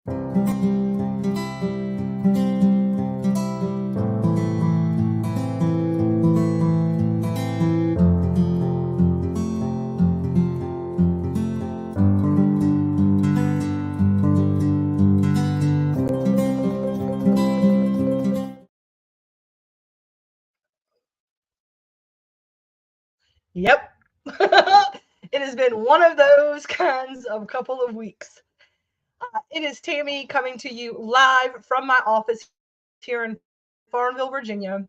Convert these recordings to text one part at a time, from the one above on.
Yep. It has been one of those kinds of couple of weeks. It is Tammy coming to you live from my office here in Farmville, Virginia,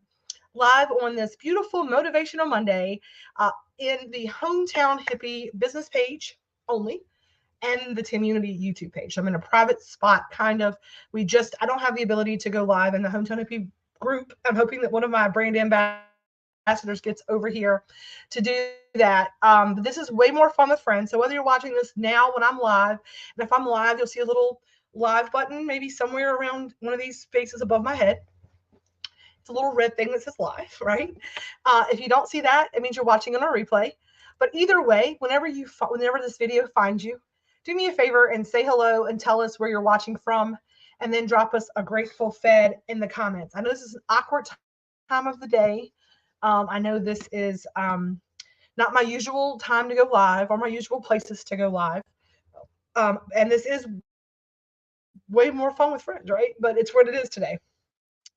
live on this beautiful motivational Monday uh, in the Hometown Hippie business page only and the Community YouTube page. I'm in a private spot, kind of. I don't have the ability to go live in the Hometown Hippie group. I'm hoping that one of my brand ambassadors gets over here to do that. But this is way more fun with friends. So whether you're watching this now when I'm live, and if I'm live, you'll see a little live button maybe somewhere around one of these spaces above my head. It's a little red thing that says live, right? If you don't see that, it means you're watching on a replay. But either way, whenever this video finds you, do me a favor and say hello and tell us where you're watching from, and then drop us a grateful fed in the comments. I know this is an awkward time of the day. I know this is not my usual time to go live or my usual places to go live. And this is way more fun with friends, right? But it's what it is today.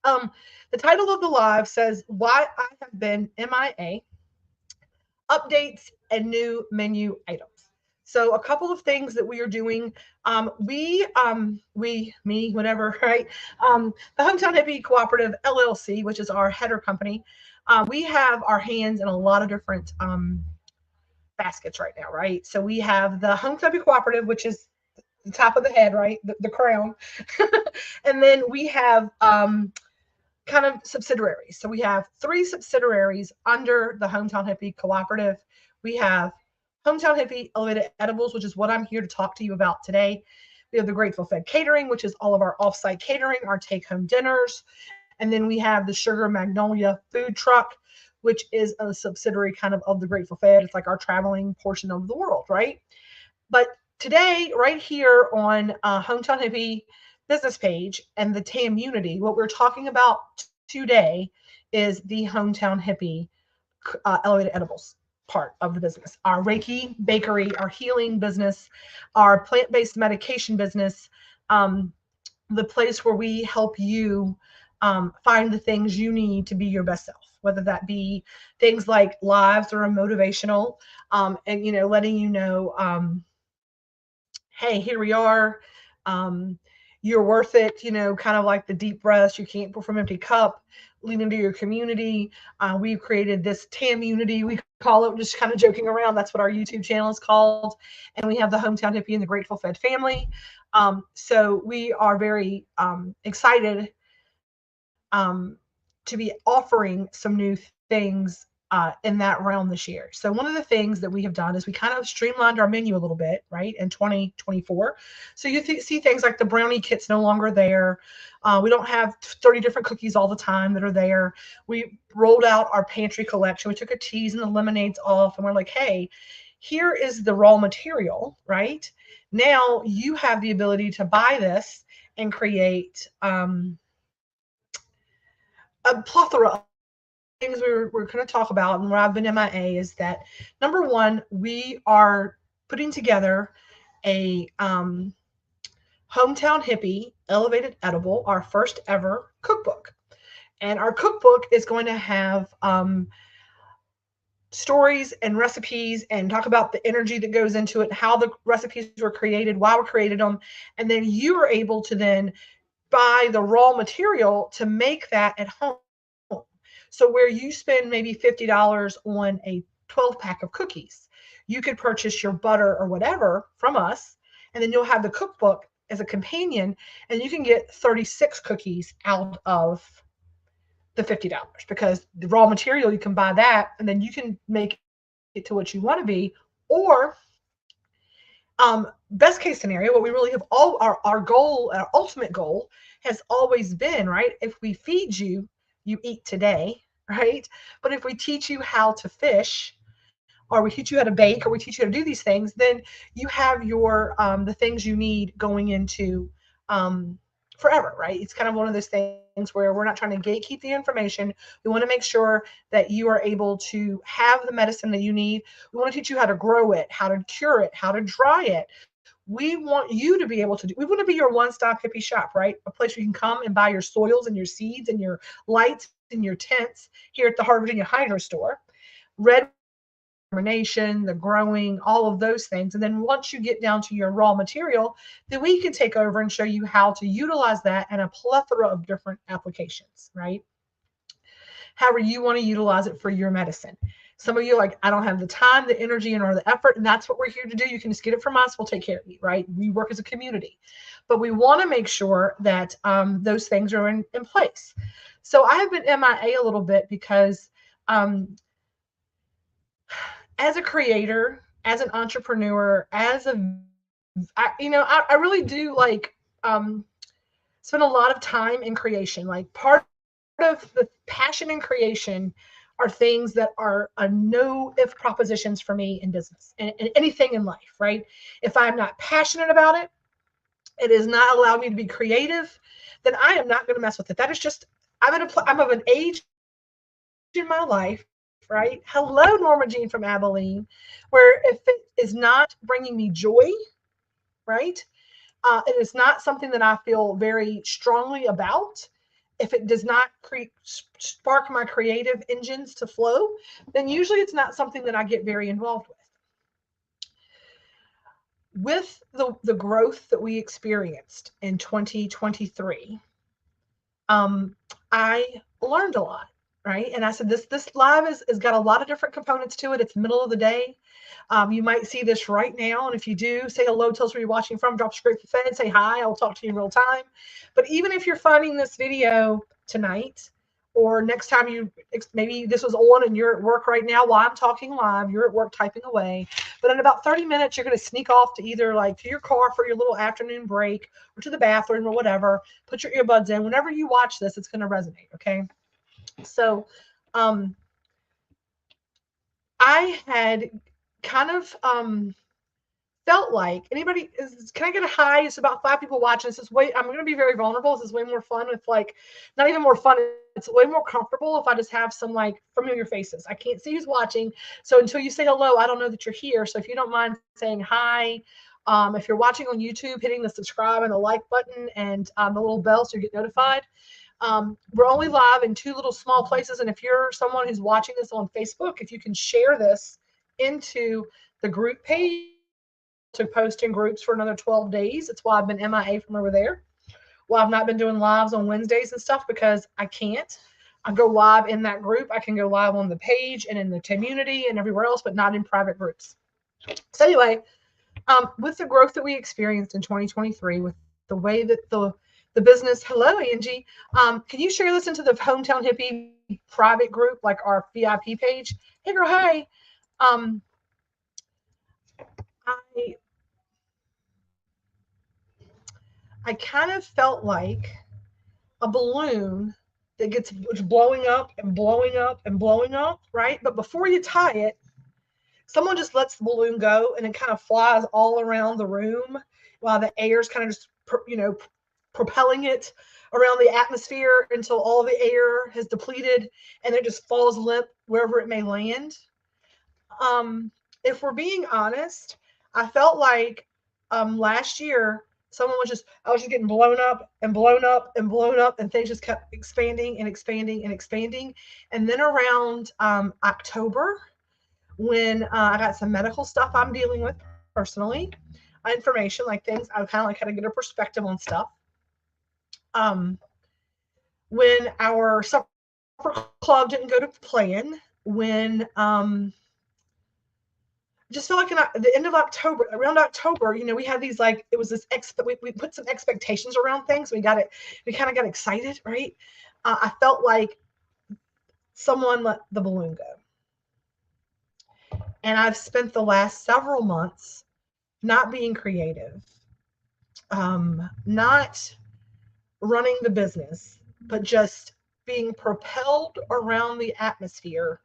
The title of the live says, Why I Have Been MIA, Updates and New Menu Items. So a couple of things that we are doing. Whatever, right? The Hometown Hippie Cooperative LLC, which is our header company, we have our hands in a lot of different baskets right now, right? So we have the Hometown Hippie Cooperative, which is the top of the head, right? The crown. And then we have kind of subsidiaries. So we have 3 subsidiaries under the Hometown Hippie Cooperative. We have Hometown Hippie Elevated Edibles, which is what I'm here to talk to you about today. We have the Grateful Fed Catering, which is all of our offsite catering, our take-home dinners. And then we have the Sugar Magnolia Food Truck, which is a subsidiary kind of the Grateful Fed. It's like our traveling portion of the world, right? But today, right here on Hometown Hippie business page and the Tamunity, what we're talking about today is the Hometown Hippie Elevated Edibles part of the business. Our Reiki bakery, our healing business, our plant-based medication business, the place where we help you find the things you need to be your best self, whether that be things like lives that are motivational, and letting you know, hey, here we are. You're worth it, kind of like the deep breaths. You can't pour from an empty cup. Lean into your community. We've created this Tamunity, we call it, just kind of joking around. That's what our YouTube channel is called. And we have the Hometown Hippie and the Grateful Fed family. So we are very excited to be offering some new things in that realm this year. So one of the things that we have done is we kind of streamlined our menu a little bit, right, in 2024. So you see things like the brownie kit's no longer there. We don't have 30 different cookies all the time that are there. We rolled out our pantry collection. We took the teas and the lemonades off, and we're like, hey, here is the raw material, right? Now you have the ability to buy this and create a plethora of things we're going to talk about. And where I've been MIA is that, number one, we are putting together a Hometown Hippie Elevated Edible, our first ever cookbook. And our cookbook is going to have stories and recipes and talk about the energy that goes into it, how the recipes were created, why we created them. And then you are able to then buy the raw material to make that at home. So where you spend maybe $50 on a 12-pack of cookies, you could purchase your butter or whatever from us, and then you'll have the cookbook as a companion, and you can get 36 cookies out of the $50, because the raw material, you can buy that, and then you can make it to what you want to be. Or best case scenario, what we really have, all our goal, our ultimate goal has always been, right, if we feed you, you eat today, right? But if we teach you how to fish, or we teach you how to bake, or we teach you how to do these things, then you have your the things you need going into forever, right? It's kind of one of those things where we're not trying to gatekeep the information. We want to make sure that you are able to have the medicine that you need. We want to teach you how to grow it, how to cure it, how to dry it. We want you to be able to we want to be your one-stop hippie shop, right? A place where you can come and buy your soils and your seeds and your lights and your tents here at the Heart of Virginia Hydro Store. Red germination, the growing, all of those things. And then once you get down to your raw material, then we can take over and show you how to utilize that in a plethora of different applications, right? However you want to utilize it for your medicine. Some of you are like, I don't have the time, the energy, and or the effort, and that's what we're here to do. You can just get it from us. We'll take care of you, right? We work as a community. But we want to make sure that those things are in place. So I have been MIA a little bit because as a creator, as an entrepreneur, as I really do like spend a lot of time in creation. Like part of the passion in creation are things that are a no if propositions for me in business and anything in life, right? If I'm not passionate about it, it is not allowing me to be creative, then I am not going to mess with it. That is just, I'm of an age in my life, right? Hello, Norma Jean from Abilene, where if it is not bringing me joy, right? It is not something that I feel very strongly about. If it does not spark my creative engines to flow, then usually it's not something that I get very involved with. With the growth that we experienced in 2023, I learned a lot, right? And I said, this live has got a lot of different components to it. It's middle of the day. You might see this right now. And if you do, say hello, tell us where you're watching from, drop a great fan, say hi. I'll talk to you in real time. But even if you're finding this video tonight, or next time maybe this was on and you're at work right now while I'm talking live, you're at work typing away. But in about 30 minutes, you're going to sneak off to either like to your car for your little afternoon break or to the bathroom or whatever. Put your earbuds in. Whenever you watch this, it's going to resonate. Okay. So I had kind of felt like can I get a hi? It's about 5 people watching. I'm going to be very vulnerable. This is way more fun with not even more fun. It's way more comfortable if I just have some familiar faces. I can't see who's watching. So until you say hello, I don't know that you're here. So if you don't mind saying hi, if you're watching on YouTube, hitting the subscribe and the like button and the little bell so you get notified. We're only live in 2 little small places. And if you're someone who's watching this on Facebook, if you can share this into the group page, to post in groups for another 12 days. That's why I've been MIA from over there. Well, I've not been doing lives on Wednesdays and stuff because I can't. I go live in that group. I can go live on the page and in the community and everywhere else, but not in private groups. So anyway, with the growth that we experienced in 2023, with the way that the business, hello, Angie, can you share this into the Hometown Hippie private group, like our VIP page? Hey, girl, hey. I kind of felt like a balloon that gets blowing up and blowing up and blowing up, right? But before you tie it, someone just lets the balloon go and it kind of flies all around the room while the air is kind of just, propelling it around the atmosphere until all the air has depleted and it just falls limp wherever it may land. If we're being honest, I felt like last year, I was just getting blown up and blown up and blown up, and things just kept expanding and expanding and expanding. And then around October, when I got some medical stuff I'm dealing with personally, information like things, I kind of like had to get a perspective on stuff. When our supper club didn't go to plan, when just feel like the end of October, around October, we had these it was this we put some expectations around things. We kind of got excited, right? I felt like someone let the balloon go. And I've spent the last several months not being creative, not running the business, but just being propelled around the atmosphere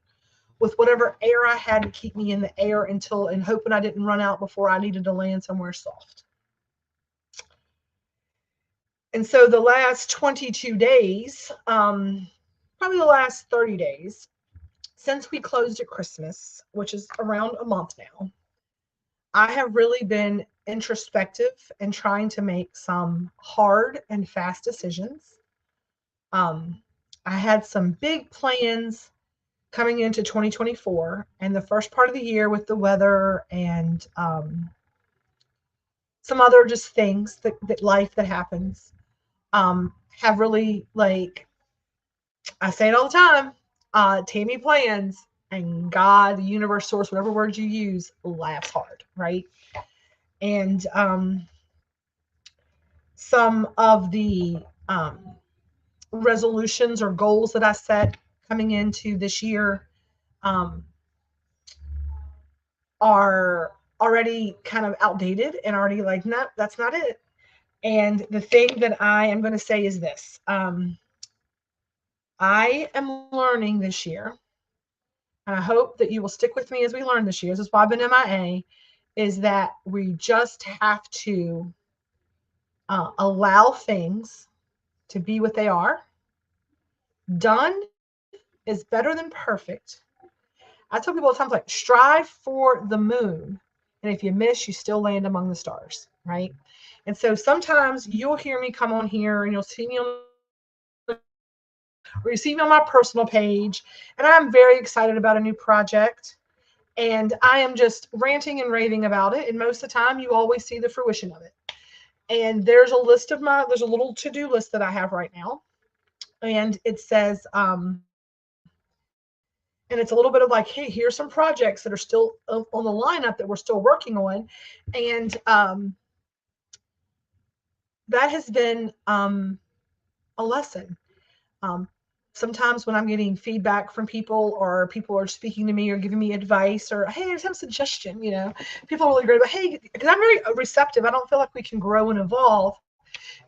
with whatever air I had to keep me in the air and hoping I didn't run out before I needed to land somewhere soft. And so the last 22 days, probably the last 30 days, since we closed at Christmas, which is around a month now, I have really been introspective and trying to make some hard and fast decisions. Um, I had some big plans coming into 2024 and the first part of the year with the weather and some other just things that life that happens have really, like I say it all the time, Tammy plans and God, the universe, source, whatever words you use, laughs hard, right? And some of the resolutions or goals that I set coming into this year um, are already kind of outdated and already like, no, that's not it. And the thing that I am going to say is this I am learning this year, and I hope that you will stick with me as we learn this year. This is why I've been MIA, is that we just have to allow things to be what they are. Done is better than perfect. I tell people all the time, like, strive for the moon. And if you miss, you still land among the stars, right? And so sometimes you'll hear me come on here and you'll see me on or you see me on my personal page, and I'm very excited about a new project. And I am just ranting and raving about it. And most of the time, you always see the fruition of it. And there's a little to-do list that I have right now. And it says, and it's a little bit of like, hey, here's some projects that are still on the lineup that we're still working on. And that has been a lesson. Sometimes when I'm getting feedback from people or people are speaking to me or giving me advice or, hey, I have a suggestion, people are really great. But hey, because I'm very receptive, I don't feel like we can grow and evolve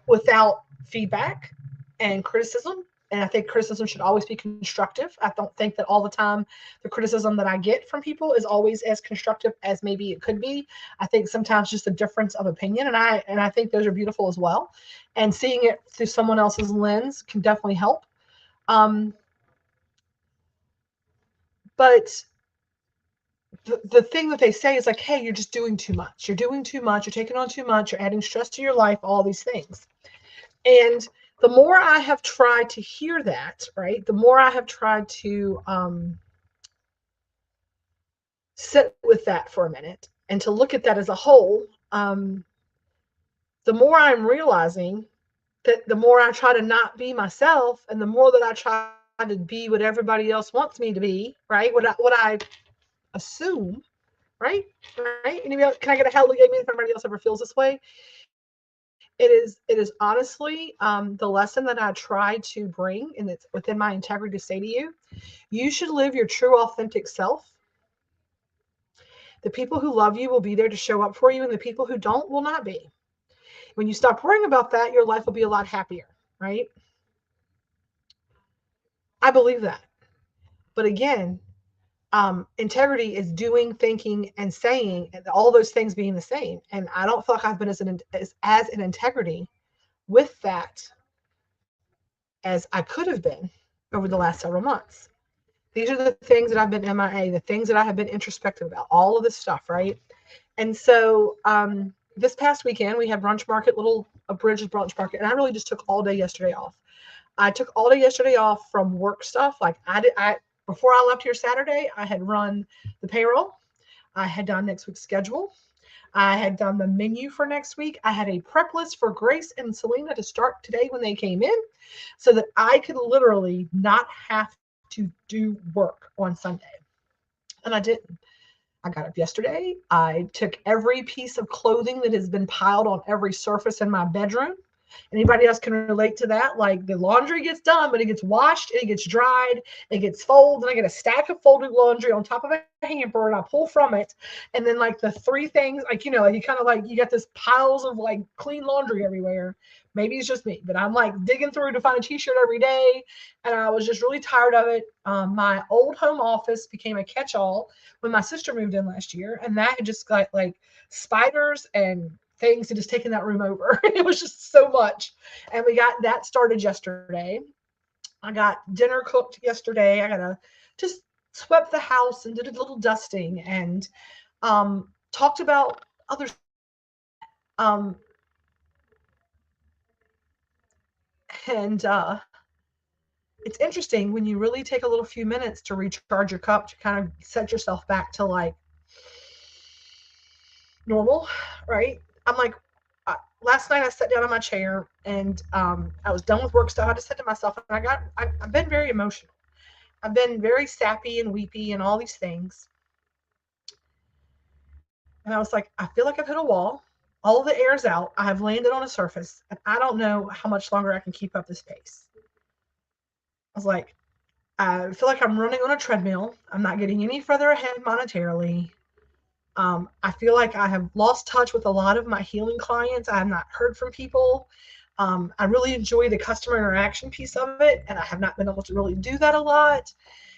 without feedback and criticism. And I think criticism should always be constructive. I don't think that all the time the criticism that I get from people is always as constructive as maybe it could be. I think sometimes just a difference of opinion, and I think those are beautiful as well. And seeing it through someone else's lens can definitely help. But the thing that they say is like, hey, you're just doing too much. You're doing too much. You're taking on too much. You're adding stress to your life, all these things. And the more I have tried to hear that, right, the more I have tried to sit with that for a minute and to look at that as a whole, the more I'm realizing that the more I try to not be myself and the more that I try to be what everybody else wants me to be, right, what I assume, right? Anybody, can I get a hallelujah amen if anybody else ever feels this way? It is honestly the lesson that I try to bring, and it's within my integrity to say to you, you should live your true, authentic self. The people who love you will be there to show up for you, and the people who don't will not be. When you stop worrying about that, your life will be a lot happier, right? I believe that. But again, integrity is doing, thinking, and saying, and all those things being the same. And I don't feel like I've been as an integrity with that as I could have been over the last several months. These are the things that I've been MIA, the things that I have been introspective about, all of this stuff, right? And so this past weekend, we had brunch market, a Bridges brunch market, and I really just took all day yesterday off. I took all day yesterday off from work stuff. Like before I left here Saturday, I had run the payroll. I had done next week's schedule. I had done the menu for next week. I had a prep list for Grace and Selena to start today when they came in so that I could literally not have to do work on Sunday. And I didn't. I got up yesterday. I took every piece of clothing that has been piled on every surface in my bedroom. Anybody else can relate to that? Like, the laundry gets done, but it gets washed and it gets dried, it gets folded, and I get a stack of folded laundry on top of a hamper and I pull from it. And then like the three things, like, you kind of like, you got this piles of like clean laundry everywhere. Maybe it's just me, but I'm like digging through to find a t-shirt every day. And I was just really tired of it. My old home office became a catch-all when my sister moved in last year. And that had just got like spiders and things had just taken that room over. It was just so much. And we got that started yesterday. I got dinner cooked yesterday. I got to just swept the house and did a little dusting and talked about other um and it's interesting when you really take a little few minutes to recharge your cup to kind of set yourself back to like normal, right? I'm like, last night I sat down in my chair and I was done with work stuff. I just said to myself, and I've been very emotional. I've been very sappy and weepy and all these things. And I was like, I feel like I've hit a wall. All of the air's out. I have landed on a surface, and I don't know how much longer I can keep up this pace. I was like, I feel like I'm running on a treadmill. I'm not getting any further ahead monetarily. I feel like I have lost touch with a lot of my healing clients. I have not heard from people. I really enjoy the customer interaction piece of it, and I have not been able to really do that a lot.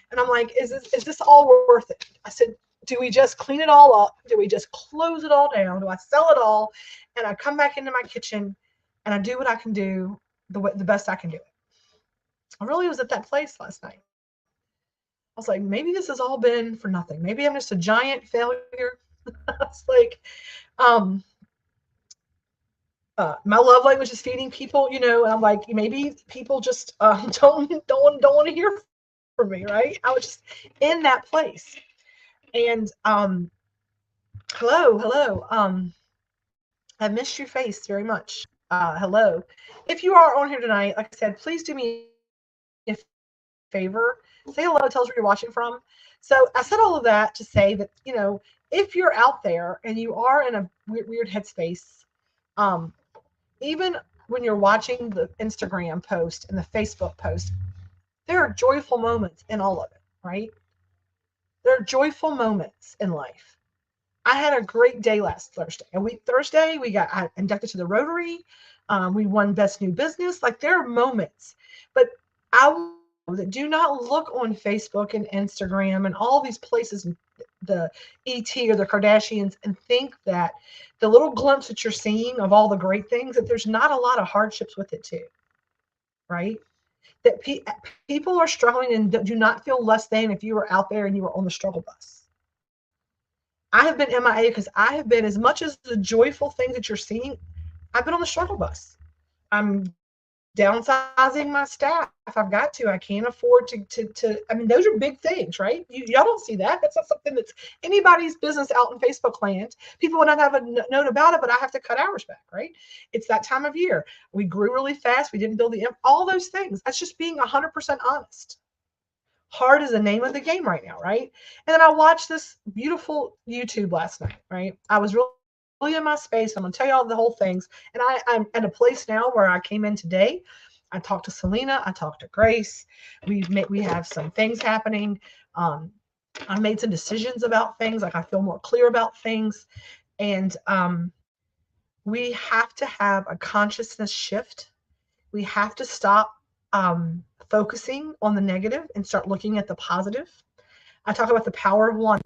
And I'm like, is this all worth it? I said, do we just clean it all up? Do we just close it all down? Do I sell it all? And I come back into my kitchen and I do what I can do the best I can do it. I really was at that place last night. I was like, maybe this has all been for nothing. Maybe I'm just a giant failure. It's like, um, my love language is feeding people, you know, and I'm like, maybe people just don't want to hear from me, right? I was just in that place. And hello. I missed your face very much. Hello. If you are on here tonight, like I said, please do me a favor. Say hello, tell us where you're watching from. So I said all of that to say that, you know, if you're out there and you are in a weird headspace, um, even when you're watching the Instagram post and the Facebook post, there are joyful moments in all of it, right? There are joyful moments in life. I had a great day last Thursday. Thursday, we got inducted to the Rotary. We won Best New Business. Like there are moments, but I that do not look on Facebook and Instagram and all these places, the ET or the Kardashians, and think that the little glimpse that you're seeing of all the great things, that there's not a lot of hardships with it too, right? That people are struggling and do not feel less than if you were out there and you were on the struggle bus. I have been MIA because I have been, as much as the joyful things that you're seeing, I've been on the struggle bus. I'm downsizing my staff. If I've got to, I can't afford to I mean, those are big things, right? Y'all don't see that. That's not something that's anybody's business out in Facebook land. People would not have a note about it, but I have to cut hours back, right? It's that time of year. We grew really fast. We didn't build all those things. That's just being 100% honest. Hard is the name of the game right now, right? And then I watched this beautiful YouTube last night, right? I was really in my space. I'm gonna tell you all the whole things. And I'm at a place now where I came in today. I talked to Selena. I talked to Grace. We have some things happening. I made some decisions about things. Like I feel more clear about things. And we have to have a consciousness shift. We have to stop focusing on the negative and start looking at the positive. I talk about the power of one,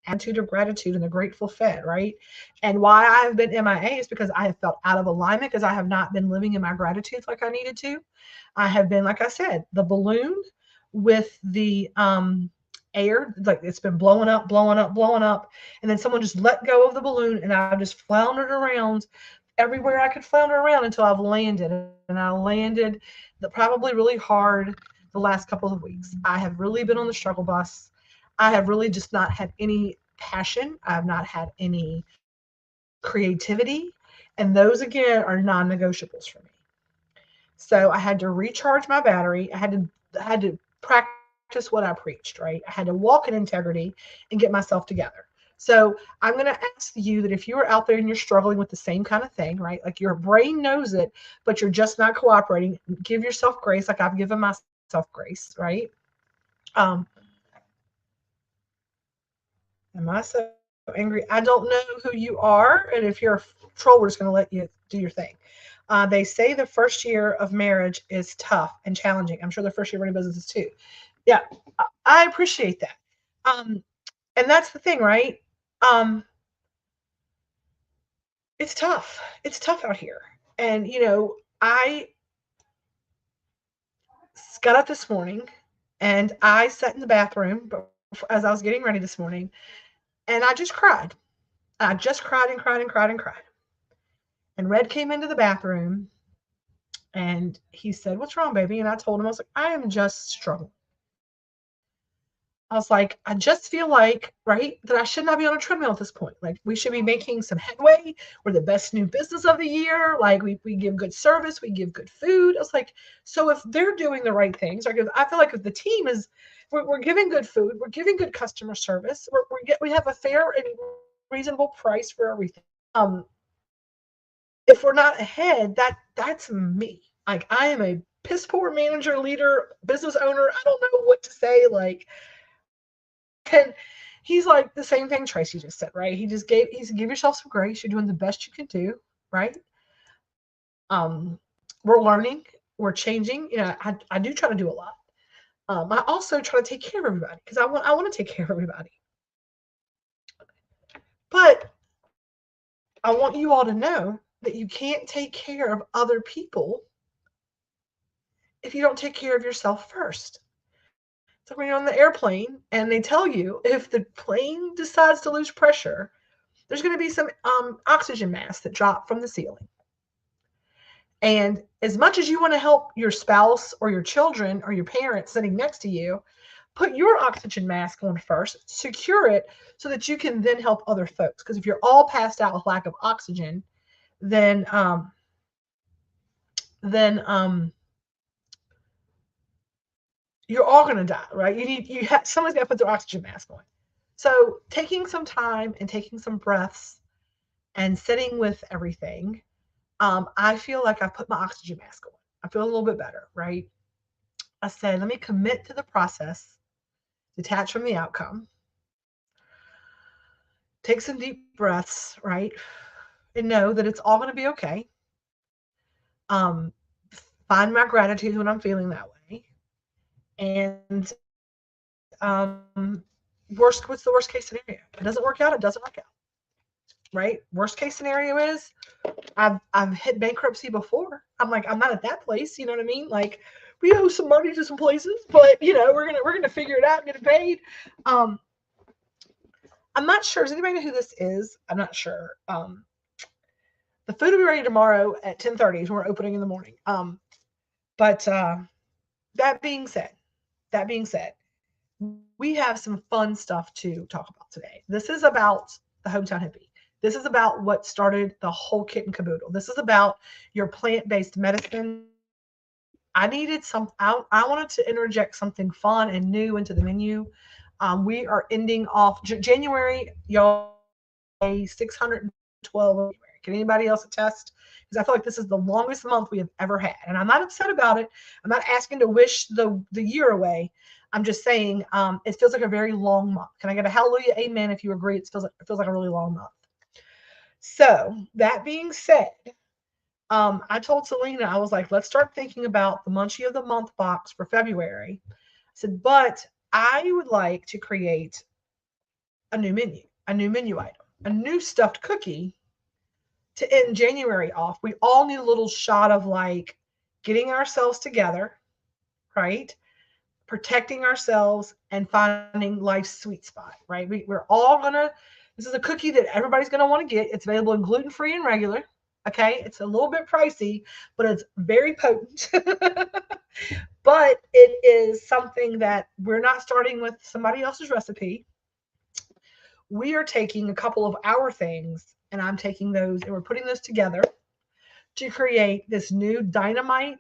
attitude of gratitude, and the grateful fed, right? And why I have been MIA is because I have felt out of alignment because I have not been living in my gratitude like I needed to. I have been, like I said, the balloon with the air, like it's been blowing up, blowing up, blowing up. And then someone just let go of the balloon and I just floundered around everywhere I could flounder around until I've landed. And I landed probably really hard the last couple of weeks. I have really been on the struggle bus. I have really just not had any passion. I have not had any creativity. And those, again, are non-negotiables for me. So I had to recharge my battery. I had to practice what I preached, right? I had to walk in integrity and get myself together. So I'm going to ask you that if you are out there and you're struggling with the same kind of thing, right? Like your brain knows it, but you're just not cooperating. Give yourself grace, like I've given myself grace, right? Am I so angry? I don't know who you are, and if you're a troll, we're just going to let you do your thing. They say the first year of marriage is tough and challenging. I'm sure the first year of running business is too. Yeah, I appreciate that. And that's the thing, right? Um, it's tough. It's tough out here. And, I got up this morning and I sat in the bathroom as I was getting ready this morning and I just cried. I just cried and cried and cried and cried. And Red came into the bathroom and he said, "What's wrong, baby?" And I told him, I was like, "I am just struggling." I was like, I just feel like, right, that I should not be on a treadmill at this point. Like, we should be making some headway. We're the best new business of the year. Like, we give good service, we give good food. I was like, so if they're doing the right things, like, I feel like if the team is, we're giving good food, we're giving good customer service, we have a fair and reasonable price for everything. If we're not ahead, that's me. Like, I am a piss poor manager, leader, business owner. I don't know what to say. Like, and he's like the same thing Tracy just said, right? He said, give yourself some grace. You're doing the best you can do, right? We're learning, we're changing. I do try to do a lot. I also try to take care of everybody because I want to take care of everybody. But I want you all to know that you can't take care of other people if you don't take care of yourself first. So when you're on the airplane and they tell you if the plane decides to lose pressure, there's going to be some oxygen masks that drop from the ceiling. And as much as you want to help your spouse or your children or your parents sitting next to you, put your oxygen mask on first, secure it so that you can then help other folks. Because if you're all passed out with lack of oxygen, then you're all going to die, right? Someone's got to put their oxygen mask on. So taking some time and taking some breaths and sitting with everything, I feel like I put my oxygen mask on. I feel a little bit better, right? I said, let me commit to the process, detach from the outcome, take some deep breaths, right? And know that it's all going to be okay. Find my gratitude when I'm feeling that way. And what's the worst case scenario? It doesn't work out, it doesn't work out. Right? Worst case scenario is I've hit bankruptcy before. I'm like, I'm not at that place, you know what I mean? Like, we owe some money to some places, but we're gonna figure it out and get it paid. I'm not sure. Does anybody know who this is? I'm not sure. The food will be ready tomorrow at 10:30 when we're opening in the morning. But that being said, we have some fun stuff to talk about today. This is about the Hometown Hippie. This is about what started the whole kit and caboodle. This is about your plant-based medicine. I wanted to interject something fun and new into the menu. We are ending off January, y'all, 612. Can anybody else attest? Because I feel like this is the longest month we have ever had. And I'm not upset about it. I'm not asking to wish the year away. I'm just saying it feels like a very long month. Can I get a hallelujah, amen, if you agree? It feels like a really long month. So that being said, I told Selena, I was like, let's start thinking about the Munchie of the Month box for February. I said, but I would like to create a new menu item, a new stuffed cookie to end January off. We all need a little shot of like getting ourselves together, right? Protecting ourselves and finding life's sweet spot, right? We're all this is a cookie that everybody's gonna want to get. It's available in gluten-free and regular. Okay, it's a little bit pricey, but it's very potent. But it is something that we're not starting with somebody else's recipe. We are taking a couple of our things and I'm taking those and we're putting those together to create this new dynamite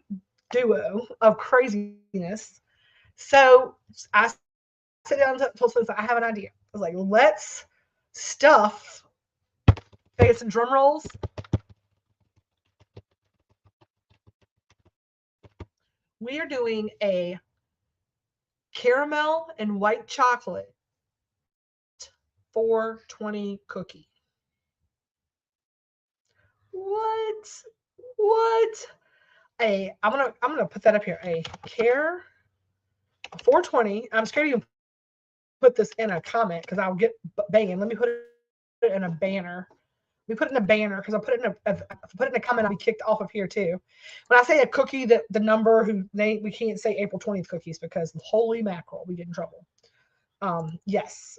duo of craziness. So I sit down and told Susan, I have an idea. I was like, let's stuff, can I get some drum rolls? We are doing a caramel and white chocolate 420 cookie. What? I'm gonna put that up here. A 420. I'm scared you put this in a comment because I'll get banging. Let me put it in a banner We put it in a banner because I put it in if I put it in a comment, I'll be kicked off of here too. When I say a cookie, the number we can't say April 20th cookies because holy mackerel, we get in trouble. Yes,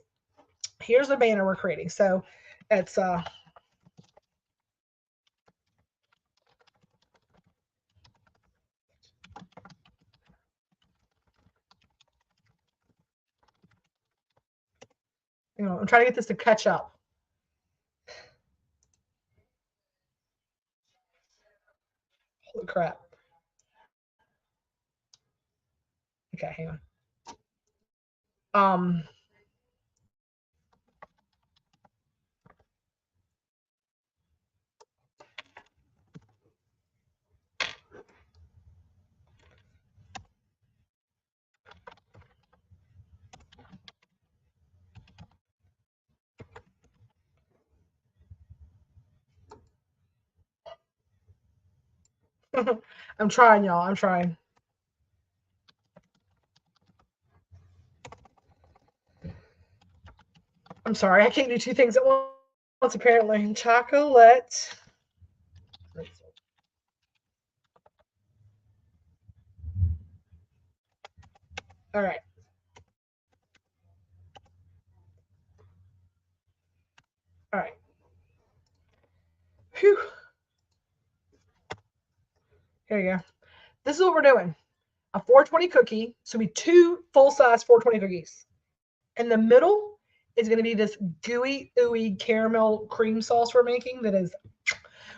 here's the banner we're creating. So it's I'm trying to get this to catch up. Holy crap. Okay, hang on. Um, I'm trying, y'all. I'm trying. I'm sorry. I can't do two things at once, apparently. Chocolate. All right. All right. Whew. Here you go. This is what we're doing. A 420 cookie. So we two full-size 420 cookies. In the middle is going to be this gooey, ooey caramel cream sauce we're making.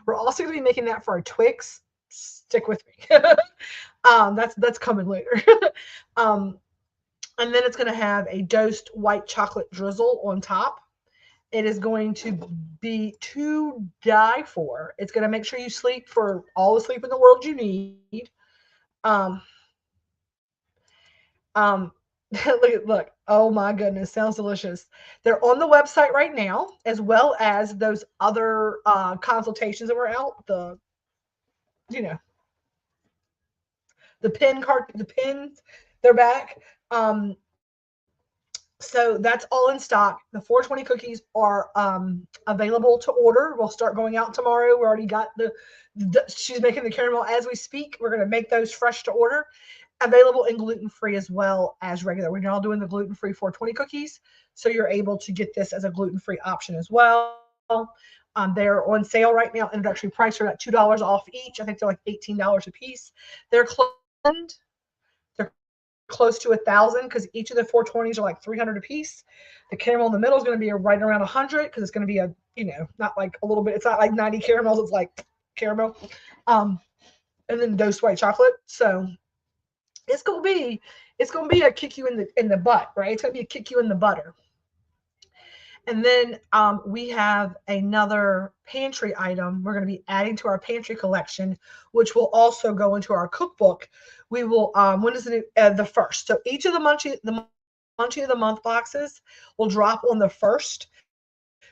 We're also going to be making that for our Twix. Stick with me. That's coming later. And then it's going to have a dosed white chocolate drizzle on top. It is going to be to die for. It's going to make sure you sleep for all the sleep in the world you need. Um, look, oh my goodness, sounds delicious. They're on the website right now, as well as those other consultations that were out. You know, the pins, they're back. So that's all in stock. The 420 cookies are available to order. We'll start going out tomorrow. We already got she's making the caramel as we speak. We're going to make those fresh to order. Available in gluten-free as well as regular. We're now doing the gluten-free 420 cookies. So you're able to get this as a gluten-free option as well. They're on sale right now. Introductory price are at $2 off each. I think they're like $18 a piece. They're close to 1,000 because each of the 420s are like 300 a piece. The caramel in the middle is going to be right around 100 because it's going to be not like a little bit. It's not like 90 caramels. It's like caramel. And then dosed white chocolate. So it's going to be a kick you in the butt, right? It's going to be a kick you in the butter. And then we have another pantry item we're going to be adding to our pantry collection, which will also go into our cookbook. We will, when is it? The 1st. So each of the Munchie of the Month boxes will drop on the 1st.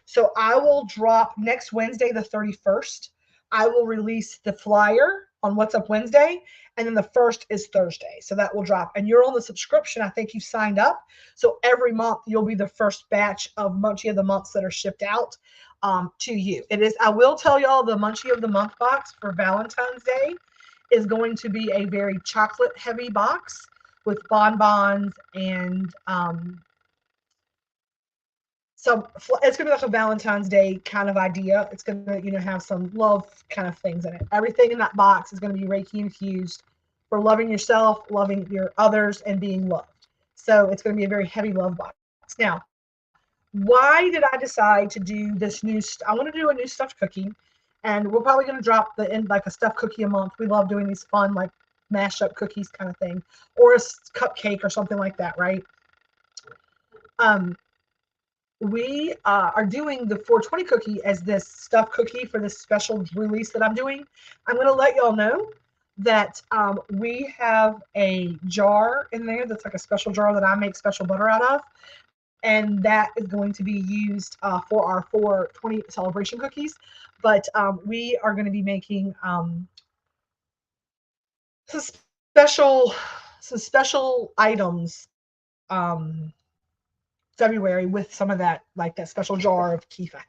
So I will drop next Wednesday, the 31st. I will release the flyer on What's Up Wednesday, and then the 1st is Thursday. So that will drop. And you're on the subscription. I think you've signed up. So every month you'll be the first batch of Munchie of the Months that are shipped out to you. It is. I will tell y'all the Munchie of the Month box for Valentine's Day is going to be a very chocolate heavy box with bonbons and so it's gonna be like a Valentine's Day kind of idea. It's gonna, have some love kind of things in it. Everything in that box is gonna be Reiki infused for loving yourself, loving your others, and being loved. So it's gonna be a very heavy love box. Now, why did I decide to do this new? I want to do a new stuffed cookie, and we're probably gonna drop like a stuffed cookie a month. We love doing these fun like mashed up cookies kind of thing, or a cupcake or something like that, right? We are doing the 420 cookie as this stuffed cookie for this special release that I'm doing. I'm going to let y'all know that we have a jar in there that's like a special jar that I make special butter out of. And that is going to be used for our 420 celebration cookies. But we are going to be making some special items February with some of that, like that special jar of Kifa.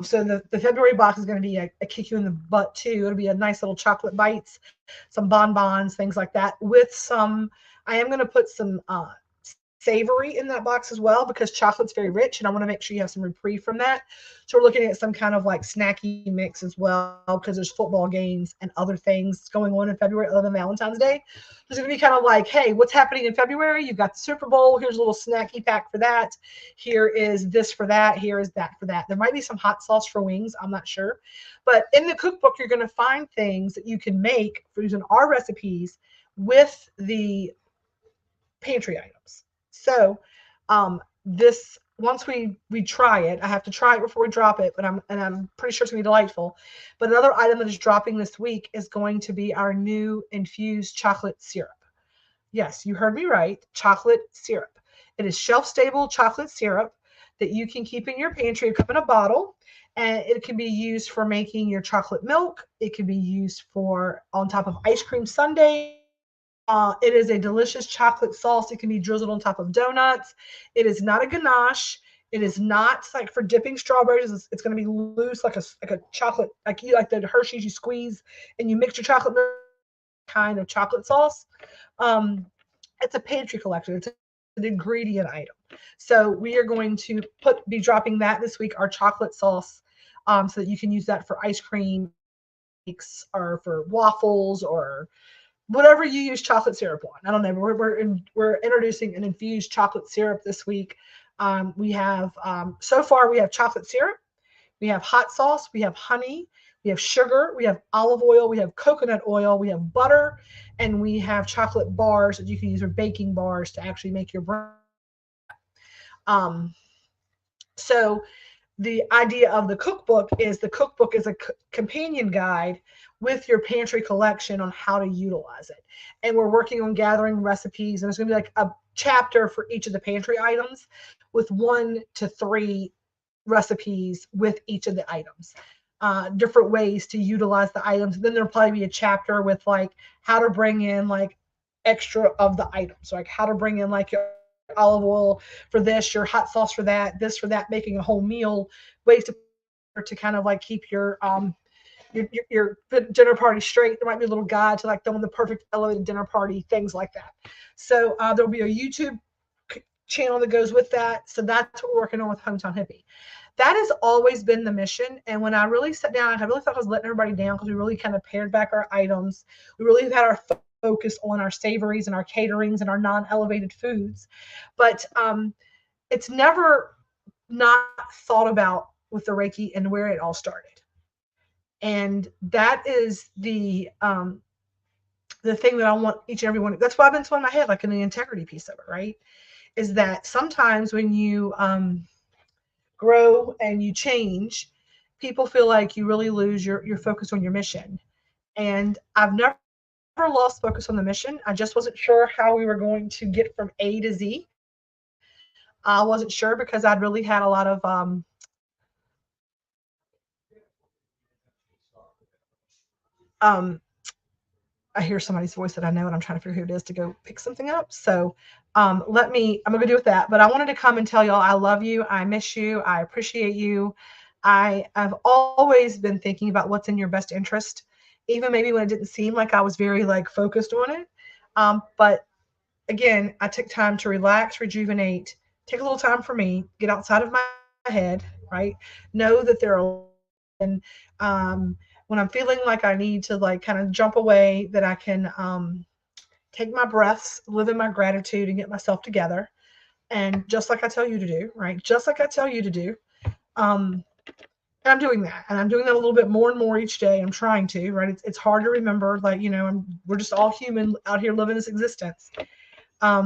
So the February box is going to be a kick you in the butt too. It'll be a nice little chocolate bites, some bonbons, things like that. With some, I am going to put some savory in that box as well because chocolate's very rich, and I want to make sure you have some reprieve from that. So we're looking at some kind of like snacky mix as well because there's football games and other things going on in February other than Valentine's Day. There's going to be kind of like, hey, what's happening in February? You've got the Super Bowl. Here's a little snacky pack for that. Here is this for that. Here is that for that. There might be some hot sauce for wings. I'm not sure. But in the cookbook, you're going to find things that you can make for using our recipes with the pantry items. So this once we try it, I have to try it before we drop it, but I'm pretty sure it's gonna be delightful. But another item that is dropping this week is going to be our new infused chocolate syrup. Yes, you heard me right, chocolate syrup. It is shelf-stable chocolate syrup that you can keep in your pantry, come in a bottle, and it can be used for making your chocolate milk. It can be used for on top of ice cream sundae. It is a delicious chocolate sauce. It can be drizzled on top of donuts. It is not a ganache. It is not like for dipping strawberries. It's going to be loose like a chocolate, like you like the Hershey's you squeeze and you mix your chocolate milk kind of chocolate sauce. It's a pantry collector. It's an ingredient item. So we are going to be dropping that this week, our chocolate sauce, so that you can use that for ice cream or for waffles or whatever you use chocolate syrup on. I don't know. We're introducing an infused chocolate syrup this week. We have so far we have chocolate syrup, we have hot sauce, we have honey, we have sugar, we have olive oil, we have coconut oil, we have butter, and we have chocolate bars that you can use or baking bars to actually make your bread. So the idea of the cookbook is a companion guide with your pantry collection on how to utilize it. And we're working on gathering recipes, and it's going to be like a chapter for each of the pantry items with 1 to 3 recipes with each of the items. Different ways to utilize the items. Then there'll probably be a chapter with like how to bring in like extra of the items, like how to bring in like your olive oil for this, your hot sauce for that, this for that, making a whole meal, ways to kind of like keep your dinner party straight. There might be a little guide to like throwing the perfect elevated dinner party, things like that. So there'll be a YouTube channel that goes with that. So that's what we're working on with Hometown Hippie. That has always been the mission. And when I really sat down, I really thought I was letting everybody down because we really kind of pared back our items. We really had our focus on our savories and our caterings and our non-elevated foods. But it's never not thought about with the Reiki and where it all started. And that is the thing that I want each and every one. That's why I've been in my head, like in the integrity piece of it, right? Is that sometimes when you grow and you change, people feel like you really lose your focus on your mission. And I've never lost focus on the mission. I just wasn't sure how we were going to get from A to Z. I wasn't sure because I'd really had a lot of I hear somebody's voice that I know, and I'm trying to figure who it is to go pick something up. So I'm going to do with that. But I wanted to come and tell y'all I love you. I miss you. I appreciate you. I have always been thinking about what's in your best interest, even maybe when it didn't seem like I was very like focused on it. But again, I took time to relax, rejuvenate, take a little time for me, get outside of my head, right? Know that there are and when I'm feeling like I need to like kind of jump away, that I can take my breaths, live in my gratitude, and get myself together. And just like I tell you to do, right? Just like I tell you to do. And I'm doing that. And I'm doing that a little bit more and more each day. I'm trying to, right? It's hard to remember, like, you know, we're just all human out here living this existence. I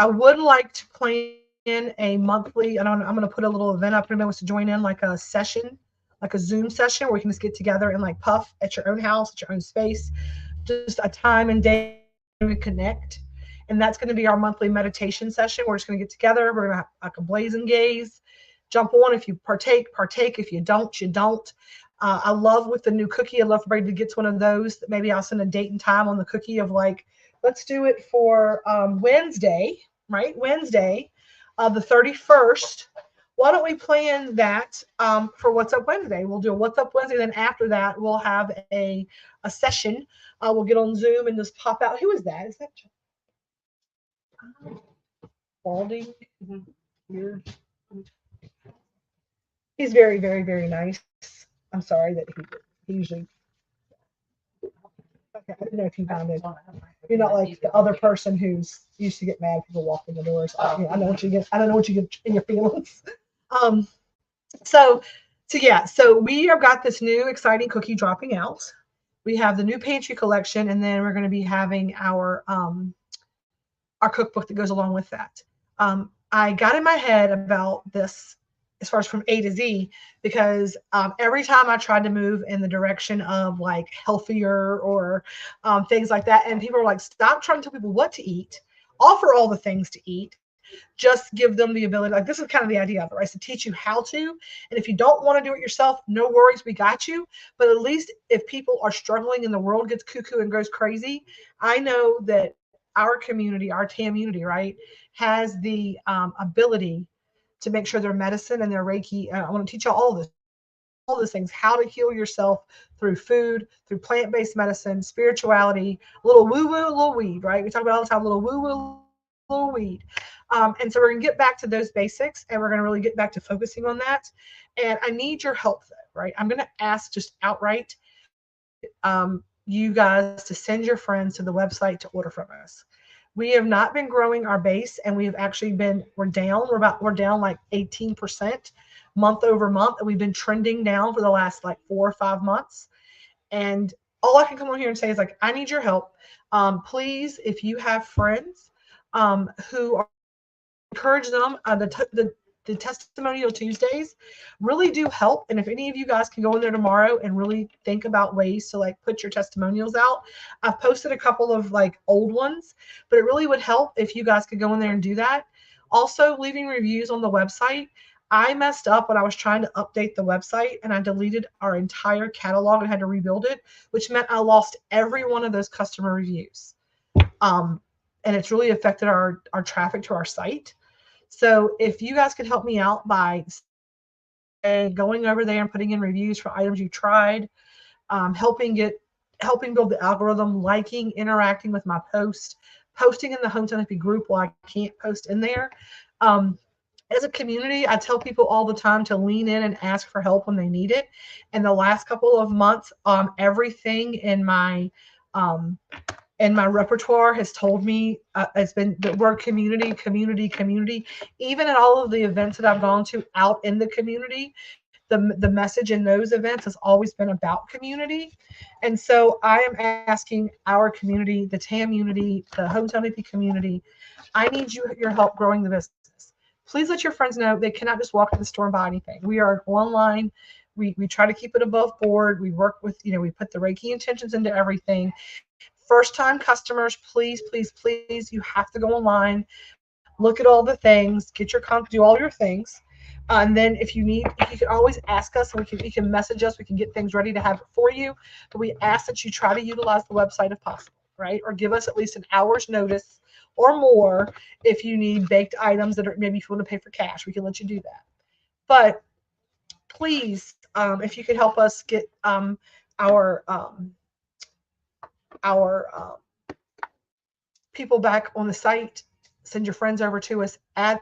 would like to plan a monthly, I'm going to put a little event up. Anybody wants to join in, like a session, like a Zoom session where we can just get together and like puff at your own house, at your own space, just a time and day to connect. And that's going to be our monthly meditation session. We're just going to get together. We're going to have like a blazing gaze. Jump on. If you partake. If you don't, you don't. I love with the new cookie, I'd love for everybody to get to one of those. Maybe I'll send a date and time on the cookie of like, let's do it for Wednesday, right? Wednesday, the 31st. why don't we plan that for What's Up Wednesday? We'll do a What's Up Wednesday. Then after that, we'll have a session. We'll get on Zoom and just pop out. Who is that? Is that Balding? Weird. He's very, very, very nice. I'm sorry that he usually. Okay, I don't know if you found it. You're not like the other person who's used to get mad if people walk in the doors. I know what you get. I don't know what you get in your feelings. Um, so yeah, so we have got this new exciting cookie dropping out. We have the new pantry collection, and then we're going to be having our cookbook that goes along with that. I got in my head about this as far as from A to Z because every time I tried to move in the direction of like healthier or things like that, and people are like, stop trying to tell people what to eat, offer all the things to eat, just give them the ability. Like this is kind of the idea of it, right? To teach you how to. And if you don't want to do it yourself, no worries, we got you. But at least if people are struggling and the world gets cuckoo and goes crazy, I know that our community, our TAM community, right, has the ability to make sure their medicine and their Reiki. I want to teach you all these things, how to heal yourself through food, through plant-based medicine, spirituality, a little woo-woo, a little weed, right? We talk about all the time, a little woo-woo, little weed. And so we're going to get back to those basics, and we're going to really get back to focusing on that. And I need your help, though, right? I'm going to ask just outright you guys to send your friends to the website to order from us. We have not been growing our base, and we have actually been, we're down like 18% month over month, and we've been trending down for the last like 4 or 5 months. And all I can come on here and say is like, I need your help. Please, if you have friends who are, encourage them. The testimonial Tuesdays really do help. And if any of you guys can go in there tomorrow and really think about ways to like put your testimonials out, I've posted a couple of like old ones, but it really would help if you guys could go in there and do that. Also, leaving reviews on the website. I messed up when I was trying to update the website, and I deleted our entire catalog and had to rebuild it, which meant I lost every one of those customer reviews. And it's really affected our traffic to our site. So if you guys could help me out by going over there and putting in reviews for items you tried, helping build the algorithm, liking, interacting with my post, posting in the Hometown Hippie group while I can't post in there. As a community, I tell people all the time to lean in and ask for help when they need it. And the last couple of months, everything in my repertoire has told me it's been the word community. Even at all of the events that I've gone to out in the community, the message in those events has always been about community. And so I am asking our community, the TAM community, the Hometown Hippie community, I need your help growing the business. Please let your friends know they cannot just walk to the store and buy anything. We are online. We try to keep it above board. We work with, we put the Reiki intentions into everything. First-time customers, please, please, please, you have to go online, look at all the things, get your do all your things. And then if you can always ask us, and you can message us. We can get things ready to have it for you. But we ask that you try to utilize the website if possible, right? Or give us at least an hour's notice or more if you need baked items that are, maybe if you want to pay for cash, we can let you do that. But please, if you could help us get our people back on the site, send your friends over to us, add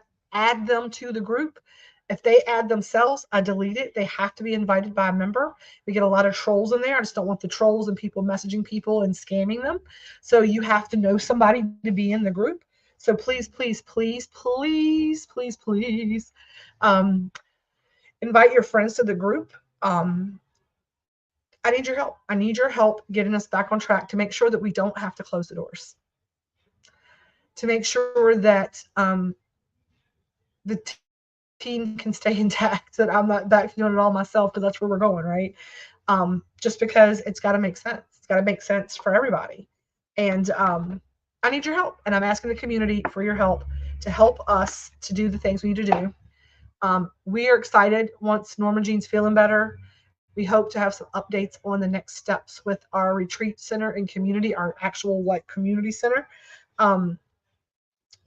them to the group. If they add themselves, I delete it. They have to be invited by a member. We get a lot of trolls in there. I just don't want the trolls and people messaging people and scamming them. So you have to know somebody to be in the group. So please, please, please, please, please, please, invite your friends to the group. I need your help. I need your help getting us back on track to make sure that we don't have to close the doors. To make sure that the team can stay intact, that I'm not back doing it all myself, because that's where we're going, right? Just because it's got to make sense. It's got to make sense for everybody. And I need your help. And I'm asking the community for your help to help us to do the things we need to do. We are excited once Norma Jean's feeling better. We hope to have some updates on the next steps with our retreat center and community, our actual like community center.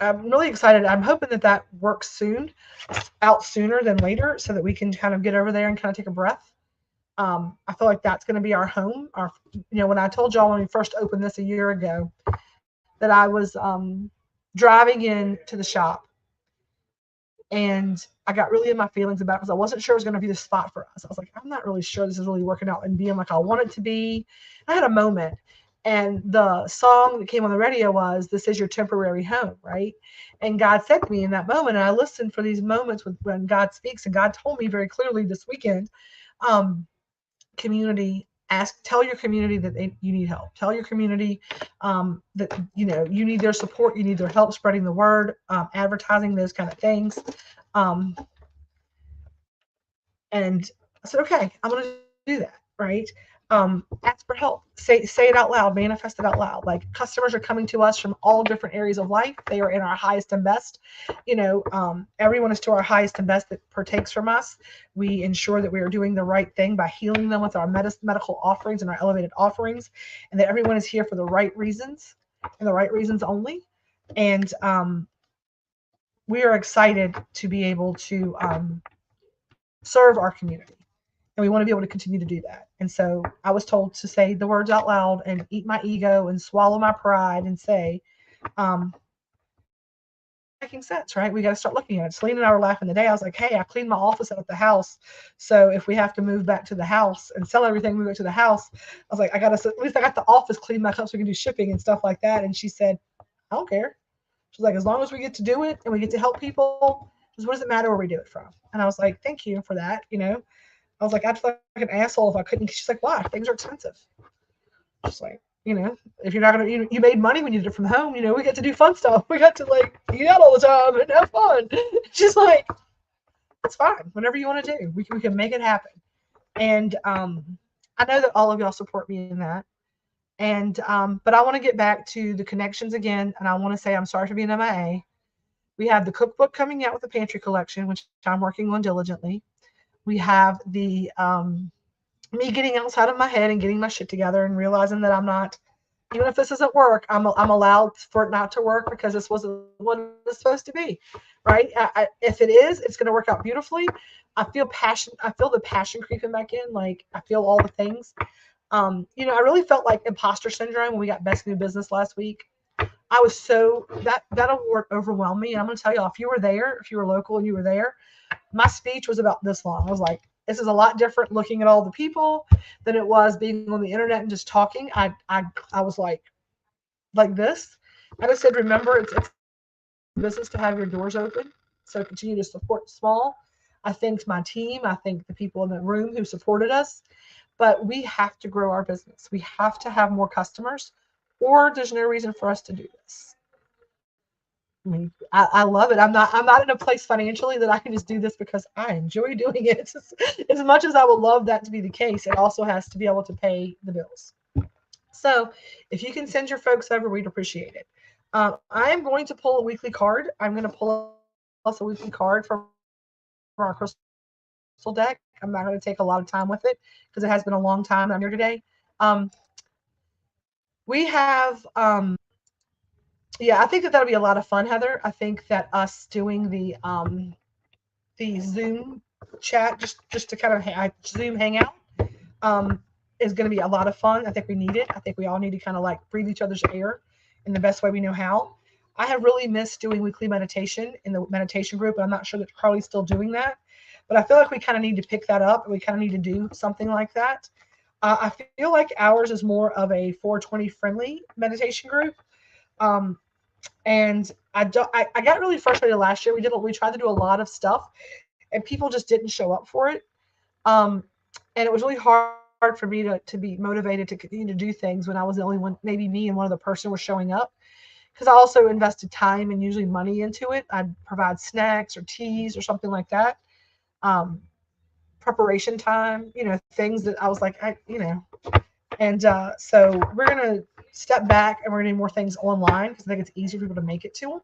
I'm really excited. I'm hoping that works soon, out sooner than later, so that we can kind of get over there and kind of take a breath. I feel like that's going to be our home. When I told y'all when we first opened this a year ago that I was driving in to the shop, and I got really in my feelings about it because I wasn't sure it was going to be the spot for us. I was like, I'm not really sure this is really working out and being like I want it to be. I had a moment, and the song that came on the radio was "This Is Your Temporary Home," right? And God said to me in that moment, and I listened for these moments when God speaks, and God told me very clearly this weekend, community, tell your community that you need help. Tell your community that you need their support, you need their help spreading the word, advertising, those kind of things. And I said, okay, I'm going to do that, right? Ask for help. Say it out loud. Manifest it out loud. Like, customers are coming to us from all different areas of life. They are in our highest and best. Everyone is to our highest and best that partakes from us. We ensure that we are doing the right thing by healing them with our medical offerings and our elevated offerings, and that everyone is here for the right reasons and the right reasons only. And we are excited to be able to serve our community. And we want to be able to continue to do that. And so I was told to say the words out loud and eat my ego and swallow my pride and say, making sense, right? We got to start looking at it. Celine and I were laughing today. I was like, hey, I cleaned my office out at the house. So if we have to move back to the house and sell everything, move back to the house, I was like, at least I got the office cleaned back up so we can do shipping and stuff like that. And she said, I don't care. She's like, as long as we get to do it and we get to help people, what does it matter where we do it from? And I was like, thank you for that. I was like, I'd feel like an asshole if I couldn't. She's like, why? Things are expensive. Just like, if you're not going to, you made money when you did it from home, we get to do fun stuff. We got to eat out all the time and have fun. She's like, it's fine. Whatever you want to do, we can make it happen. And I know that all of y'all support me in that. And, but I want to get back to the connections again. And I want to say, I'm sorry for being MIA. We have the cookbook coming out with the pantry collection, which I'm working on diligently. We have the me getting outside of my head and getting my shit together and realizing that I'm not, even if this doesn't work, I'm allowed for it not to work because this wasn't what it's supposed to be, right? If it is, it's going to work out beautifully. I feel the passion creeping back in. Like, I feel all the things. I really felt like imposter syndrome when we got Best New Business last week. I was that award overwhelmed me. And I'm going to tell y'all, if you were local and you were there, my speech was about this long. I was like, this is a lot different looking at all the people than it was being on the internet and just talking. I was like this. I just said, remember, it's business to have your doors open. So continue to support small. I thanked my team. I thanked the people in the room who supported us. But we have to grow our business. We have to have more customers, or there's no reason for us to do this. I mean, I love it. I'm not in a place financially that I can just do this because I enjoy doing it. As much as I would love that to be the case, it also has to be able to pay the bills. So if you can send your folks over, we'd appreciate it. I am going to pull a weekly card. I'm going to pull us a weekly card from our crystal deck. I'm not going to take a lot of time with it because it has been a long time. I'm here today. We have I think that'll be a lot of fun, Heather. I think that us doing the Zoom chat, just to kind of Zoom hangout, is going to be a lot of fun. I think we need it. I think we all need to kind of breathe each other's air in the best way we know how. I have really missed doing weekly meditation in the meditation group. I'm not sure that Carly's still doing that, but I feel like we kind of need to pick that up. And we kind of need to do something like that. I feel like ours is more of a 420 friendly meditation group. And I got really frustrated last year. We tried to do a lot of stuff and people just didn't show up for it. And it was really hard for me to be motivated to continue to do things when I was the only one, maybe me and one other person were showing up. Because I also invested time and usually money into it. I'd provide snacks or teas or something like that. Preparation time, things that I was like, and so we're going to step back and we're going to do more things online because I think it's easier for people to make it to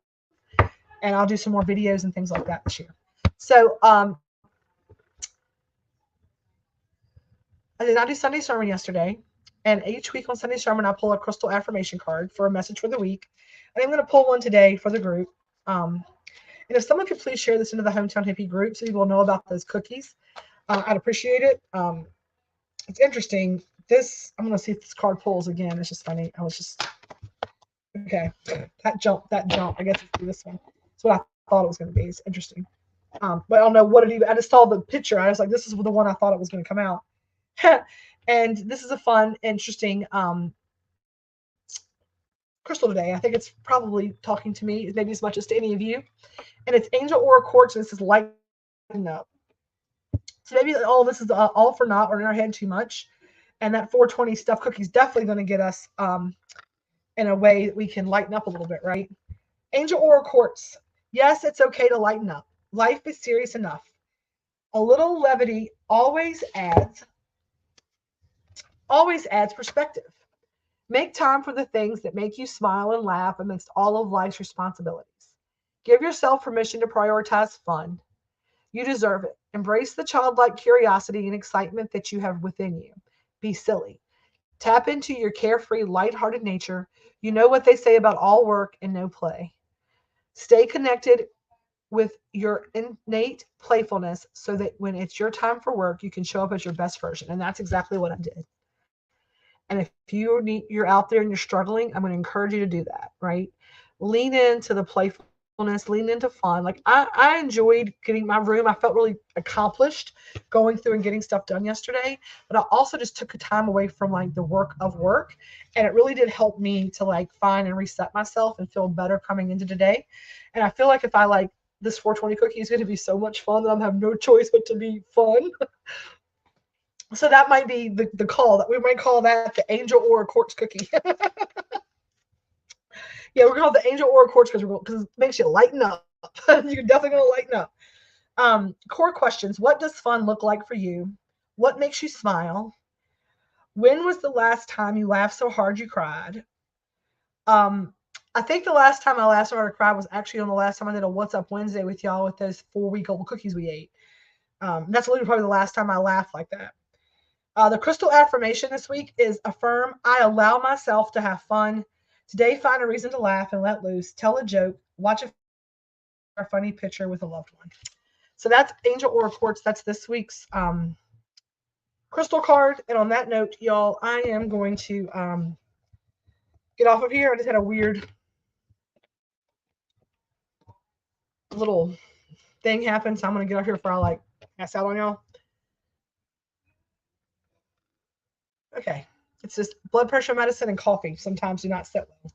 them. And I'll do some more videos and things like that this year. So I did not do Sunday sermon yesterday. And each week on Sunday sermon, I pull a crystal affirmation card for a message for the week. And I'm going to pull one today for the group. And if someone could please share this into the Hometown Hippie group so people know about those cookies, I'd appreciate it. It's interesting. This, I'm going to see if this card pulls again. It's just funny. I was just, okay. That jump. I guess it's this one. That's what I thought it was going to be. It's interesting. But I don't know what it even, I just saw the picture. I was like, this is the one I thought it was going to come out. And this is a fun, interesting crystal today. I think it's probably talking to me maybe as much as to any of you. And it's Angel Aura Quartz, and this is lighten up. So maybe all of this is all for naught or in our head too much. And that 420 stuffed cookie is definitely going to get us in a way that we can lighten up a little bit, right? Angel Aura Quartz. Yes, it's okay to lighten up. Life is serious enough. A little levity always adds perspective. Make time for the things that make you smile and laugh amidst all of life's responsibilities. Give yourself permission to prioritize fun. You deserve it. Embrace the childlike curiosity and excitement that you have within you. Be silly. Tap into your carefree, lighthearted nature. You know what they say about all work and no play. Stay connected with your innate playfulness so that when it's your time for work, you can show up as your best version. And that's exactly what I did. And if you're out there and you're struggling, I'm going to encourage you to do that, right? Lean into the playfulness, lean into fun. Like I enjoyed getting my room. I felt really accomplished going through and getting stuff done yesterday, but I also just took a time away from like the work of work. And it really did help me to like find and reset myself and feel better coming into today. And I feel like if I like this 420 cookie is going to be so much fun that I'm have no choice but to be fun. So that might be the call. That we might call that the Angel Aura Quartz cookie. Yeah, we're gonna have the Angel Aura Quartz because it makes you lighten up. You're definitely gonna lighten up. Core questions: what does fun look like for you? What makes you smile? When was the last time you laughed so hard you cried? I think the last time I laughed so hard I cried was actually on the last time I did a What's Up Wednesday with y'all with those 4-week-old cookies we ate. That's literally probably the last time I laughed like that. The crystal affirmation this week is affirm, I allow myself to have fun. Today, find a reason to laugh and let loose. Tell a joke. Watch a funny picture with a loved one. So that's Angel Aura Quartz. That's this week's crystal card. And on that note, y'all, I am going to get off of here. I just had a weird little thing happen. So I'm going to get off here before I like pass out on y'all. Okay. It's just blood pressure medicine and coffee sometimes do not sit well.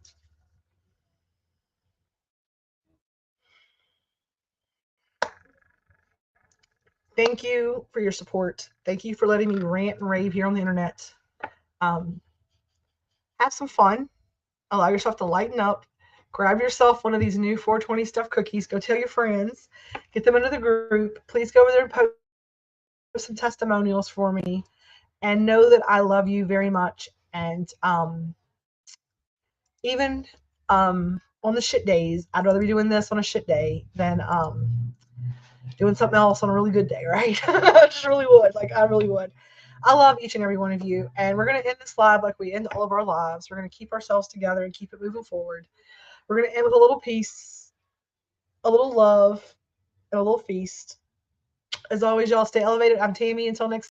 Thank you for your support. Thank you for letting me rant and rave here on the internet. Have some fun. Allow yourself to lighten up. Grab yourself one of these new 420 stuffed cookies. Go tell your friends. Get them into the group. Please go over there and post some testimonials for me. And know that I love you very much. And even on the shit days, I'd rather be doing this on a shit day than doing something else on a really good day, right? I just really would. Like, I really would. I love each and every one of you. And we're going to end this live like we end all of our lives. We're going to keep ourselves together and keep it moving forward. We're going to end with a little peace, a little love, and a little feast. As always, y'all stay elevated. I'm Tammy. Until next